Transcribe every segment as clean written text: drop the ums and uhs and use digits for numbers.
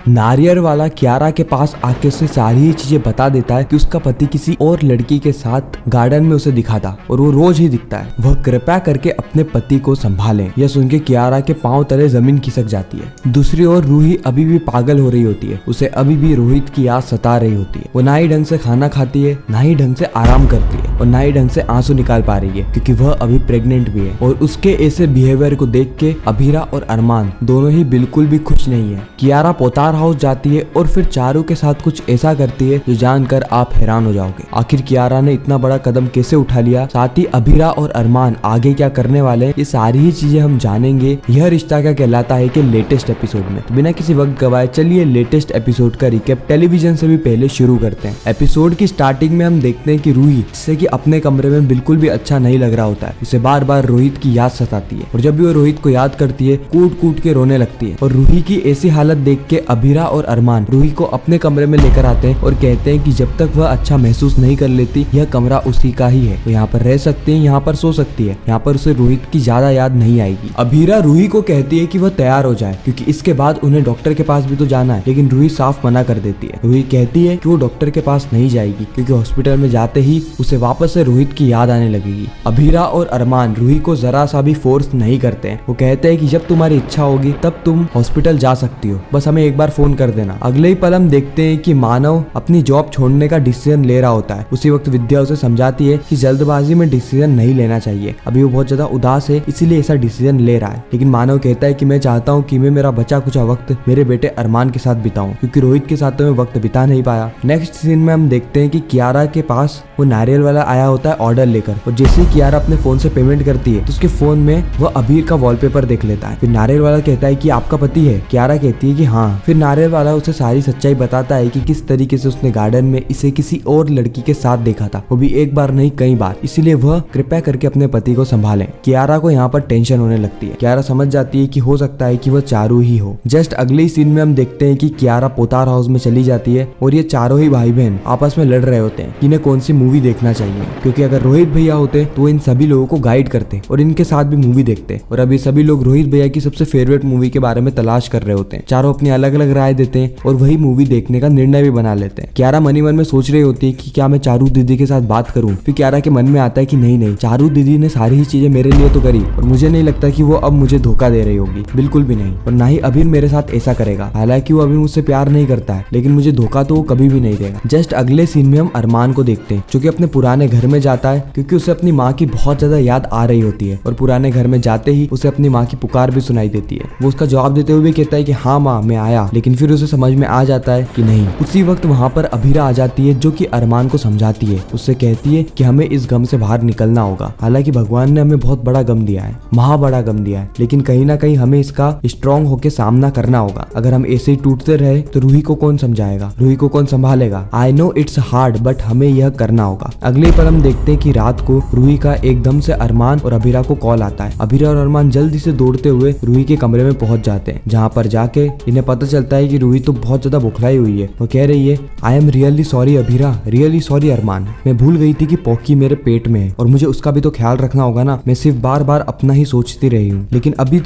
नारियल वाला कियारा के पास आके उसे सारी ही चीजें बता देता है कि उसका पति किसी और लड़की के साथ गार्डन में उसे दिखा था और वो रोज ही दिखता है। वह कृपया करके अपने पति को संभाले। यह सुन के कियारा के पांव तले जमीन खिसक जाती है। दूसरी ओर रूही अभी भी पागल हो रही होती है। उसे अभी भी रोहित की याद सता रही होती है। वो ना ही ढंग से खाना खाती है, ना ही ढंग से आराम करती है और ना ही ढंग से आंसू निकाल पा रही है, क्योंकि वह अभी प्रेग्नेंट भी है। और उसके ऐसे बिहेवियर को देख के अभीरा और अरमान दोनों ही बिल्कुल भी खुश नहीं है। कियारा पोतार हाउस जाती है और फिर चारू के साथ कुछ ऐसा करती है जो जानकर आप हैरान हो जाओगे। आखिर कियारा ने इतना बड़ा कदम कैसे उठा लिया, साथ ही अभीरा और अरमान आगे क्या करने वाले, ये सारी ही चीजें हम जानेंगे यह रिश्ता क्या कहलाता है के लेटेस्ट एपिसोड में। तो बिना किसी वक्त गवाए चलिए लेटेस्ट एपिसोड का रिकैप टेलीविजन से भी पहले शुरू करते हैं। एपिसोड की स्टार्टिंग में हम देखते हैं कि रूही, जिससे कि अपने कमरे में बिल्कुल भी अच्छा नहीं लग रहा होता है, उसे बार बार रोहित की याद सताती है और जब भी वो रोहित को याद करती है कूट कूट के रोने लगती है। और रूही की ऐसी हालत देख के अभीरा और अरमान रूही को अपने कमरे में लेकर आते हैं और कहते हैं कि जब तक वह अच्छा महसूस नहीं कर लेती यह कमरा उसी का ही है, वो यहाँ पर रह सकती है, यहाँ पर सो सकती है, यहाँ पर उसे रोहित की ज्यादा याद नहीं आएगी। अभीरा रूही को कहती है कि वह तैयार हो जाए क्योंकि इसके बाद उन्हें डॉक्टर के पास भी तो जाना है, लेकिन रूही साफ मना कर देती है। रूही कहती है कि वो डॉक्टर के पास नहीं जाएगी क्योंकि हॉस्पिटल में जाते ही उसे वापस से रोहित की याद आने लगेगी। अभीरा और अरमान रूही को जरा सा भी फोर्स नहीं करते हैं। वो कहते हैं कि जब तुम्हारी इच्छा होगी तब तुम हॉस्पिटल जा सकती हो, बस हमें एक बार फोन कर देना। अगले ही पल हम देखते हैं कि मानव अपनी जॉब छोड़ने का डिसीजन ले रहा होता है। उसी वक्त विद्या उसे समझाती है कि जल्दबाजी में डिसीजन नहीं लेना चाहिए, अभी वो बहुत ज्यादा उदास है इसीलिए ऐसा डिसीजन ले रहा है। लेकिन मानव कहता है कि मैं चाहता हूँ कि मैं मेरा बचा कुचा वक्त मेरे बेटे अरमान के साथ बिताऊं, क्योंकि रोहित के साथ तो मैं वक्त बिता नहीं पाया। नेक्स्ट सीन में हम देखते हैं कि कियारा के पास वो नारियल वाला आया होता है ऑर्डर लेकर, और जैसे ही कियारा अपने फोन से पेमेंट करती है तो उसके फोन में वह अबीर का वॉलपेपर देख लेता है। फिर नारियल वाला कहता है कि आपका पति है। कियारा कहती है कि हाँ। फिर नारियल वाला उसे सारी सच्चाई बताता है कि किस तरीके से उसने गार्डन में इसे किसी और लड़की के साथ देखा था, वो भी एक बार नहीं कई बार, इसीलिए वह कृपया करके अपने पति को संभाले। कियारा को यहाँ पर टेंशन होने लगती है। कियारा समझ जाती है कि हो सकता है कि वह चारू ही हो। जस्ट अगले सीन में हम देखते हैं कि कियारा पोतार हाउस में चली जाती है और ये चारों ही भाई बहन आपस में लड़ रहे होते हैं कि इन्हें कौन सी मूवी देखना चाहिए, क्योंकि अगर रोहित भैया होते तो इन सभी लोगों को गाइड करते और इनके साथ भी मूवी देखते। और अभी सभी लोग रोहित भैया की सबसे फेवरेट मूवी के बारे में तलाश कर रहे होते हैं। चारों अपनी अलग अलग राय देते हैं और वही मूवी देखने का निर्णय भी बना लेते हैं। कियारा मनी मन में सोच रही होती है कि क्या मैं चारू दीदी के साथ बात करूं। फिर कियारा के मन में आता है कि नहीं, चारू दीदी ने सारी ही चीजें मेरे लिए तो करी और मुझे नहीं लगता कि वो अब मुझे धोखा दे रही होगी, बिल्कुल भी नहीं। और ना ही अभी मेरे साथ ऐसा करेगा, हालांकि वो अभी मुझसे प्यार नहीं करता है, लेकिन मुझे धोखा तो वो कभी भी नहीं देगा। जस्ट अगले सीन में हम अरमान को देखते हैं जो कि अपने पुराने घर में जाता है क्योंकि उसे अपनी माँ की बहुत ज्यादा याद आ रही होती है। और पुराने घर में जाते ही उसे अपनी माँ की पुकार भी सुनाई देती है। वो उसका जवाब देते हुए भी कहता है कि हाँ माँ मैं आया, लेकिन फिर उसे समझ में आ जाता है कि नहीं। उसी वक्त वहाँ पर अभीरा आ जाती है जो कि अरमान को समझाती है। उससे कहती है कि हमें इस गम से बाहर निकलना होगा। हालांकि भगवान ने हमें बहुत बड़ा गम दिया है, महा बड़ा गम दिया है, लेकिन कहीं ना कहीं हमें इसका स्ट्रॉन्ग होकर सामना करना होगा। अगर हम ऐसे ही टूटते रहे तो रूही को कौन समझाएगा, रूही को कौन संभालेगा। I know it's hard but हमें यह करना होगा। अगले पर हम देखते हैं कि रात को रूही का एकदम से अरमान और अभीरा को कॉल आता है। अभीरा और अरमान जल्दी से दौड़ते हुए रूही के कमरे में पहुंच जाते हैं, जहाँ पर जाके इन्हें पता चलता है कि रूही तो बहुत ज्यादा बुखलाई हुई है। वो कह रही है I am really sorry Abhira, really sorry Armaan, मैं भूल गई थी कि पॉकी मेरे पेट में है और मुझे उसका भी तो ख्याल रखना होगा ना। मैं सिर्फ बार बार अपना ही सोचती रही हूँ, लेकिन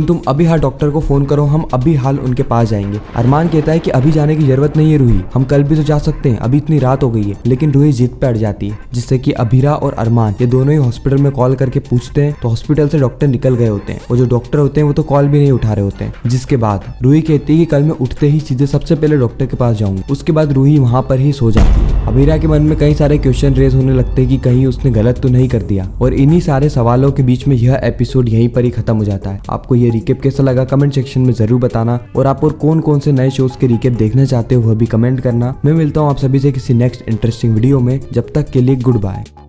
तुम अभी हाल डॉक्टर को फोन करो, हम अभी हाल उनके पास जाएंगे। अरमान कहता है कि अभी जाने की जरूरत नहीं है रूही, हम कल भी तो जा सकते हैं, अभी इतनी रात हो गई है। लेकिन रूही जिद पे अड़ जाती है, जिससे कि अभीरा और अरमान ये दोनों ही हॉस्पिटल में कॉल करके पूछते हैं तो हॉस्पिटल से डॉक्टर निकल गए होते हैं और जो डॉक्टर होते हैं वो तो कॉल भी नहीं उठा रहे होते हैं। जिसके बाद रूही कहती है कि कल मैं उठते ही सीधे सबसे पहले डॉक्टर के पास जाऊंगी। उसके बाद रूही वहाँ पर ही सो जाती है। अभीरा के मन में कई सारे क्वेश्चन रेज होने लगते हैं कि कहीं उसने गलत तो नहीं कर दिया। और इन्हीं सारे सवालों के बीच में यह एपिसोड यहीं पर ही खत्म हो जाता है। आपको ये रिकेप कैसा लगा कमेंट सेक्शन में जरूर बताना, और आप और कौन कौन से नए शोज के रिकेप देखना चाहते हो वह भी कमेंट करना। मैं मिलता हूँ आप सभी से किसी नेक्स्ट इंटरेस्टिंग वीडियो में, जब तक के लिए गुड बाय।